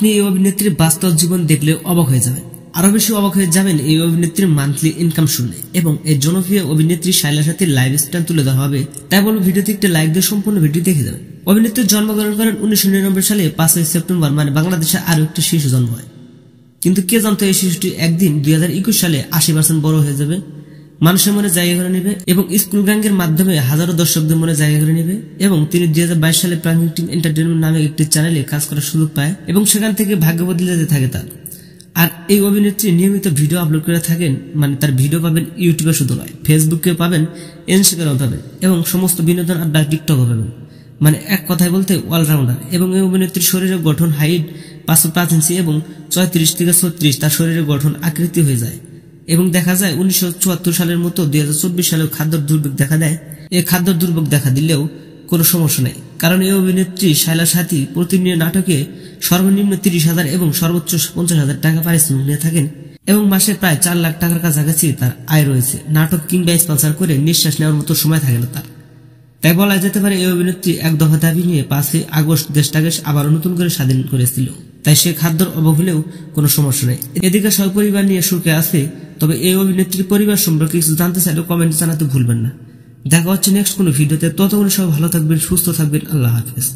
আপনি এই অভিনেত্রীর বাস্তব জীবন দেখলে অবাক হয়ে যাবেন। আরো বেশি অবাক হয়ে যাবেন এই অভিনেত্রীর মান্থলি ইনকাম শুনলে। এবং এই জনপ্রিয় অভিনেত্রী শায়লা সাথীর লাইফস্টাইল তুলে ধরা হবে, তাই বলবো ভিডিওতে একটা লাইক দিয়ে সম্পূর্ণ ভিডিও দেখে যাবেন। অভিনেত্রী জন্মগ্রহণ করেন 1999 সালে 5 সেপ্টেম্বর, মানে বাংলাদেশে আরো একটি শিশু জন্ম হয়। কিন্তু কে জানতো এই শিশুটি একদিন 2021 সালে 80% বড় হয়ে যাবে, মানুষের মনে জায়গা করে নেবে এবং স্কুল গ্যাংয়ের মাধ্যমে হাজারো দর্শকদের মনে জায়গা করে নেবে। এবং তিনি 2022 সালে প্রাইম টিম এন্টারটেইনমেন্ট নামে একটি চ্যানেলে কাজ করার সুযোগ পায় এবং সেখান থেকে ভাগ্য বদলে যেতে থাকে তার। আর এই অভিনেত্রী নিয়মিত ভিডিও আপলোড করে থাকেন, মানে তার ভিডিও পাবেন ইউটিউবে শুধু নয়, ফেসবুকে পাবেন, ইনস্টাগ্রামে পাবেন এবং সমস্ত বিনোদন আড্ডা টিকটকে পাবেন। মানে এক কথায় বলতে অলরাউন্ডার। এবং এই অভিনেত্রীর শরীরের গঠন হাইট 505 ইঞ্চি এবং 34 থেকে 36 তার শরীরের গঠন আকৃতি হয়ে যায়। এবং দেখা যায় 1974 সালের মতো 2024 সালেও খাদ্য দুর্ভিক্ষ দেখা দেয়। এই খাদ্য দুর্ভোগ দেখা দিলেও কোনো সমস্যা নেই, কারণ এই অভিনেত্রী শায়লা সাথী প্রতিনিয়ত নাটকে সর্বনিম্ন 30,000 এবং সর্বোচ্চ 50,000 টাকা পারিশ্রমিক নিয়ে থাকেন এবং মাসে প্রায় 4 লাখ টাকার কাছাকাছি তার আয় রয়েছে। নাটক কিংবা স্পন্সর করে নিঃশ্বাস নেওয়ার মতো সময় থাকে না তার। তাই বলা যেতে পারে এই অভিনেত্রী এক দফা দাবি নিয়ে 5 আগস্ট দেশটাকে আবার নতুন করে স্বাধীন করেছিল। তাই সে খাদ্যর অভাব হলেও কোনো সমস্যা নেই। এদিকে সপরিবার নিয়ে সুখে আছে। তবে এই অভিনেত্রীর পরিবার সম্পর্কে কিছু জানতে চাইলে কমেন্টে জানাতে ভুলবেন না। দেখা হচ্ছে নেক্সট কোনো ভিডিওতে। ততক্ষণ সবাই ভালো থাকবেন, সুস্থ থাকবেন। আল্লাহ হাফেজ।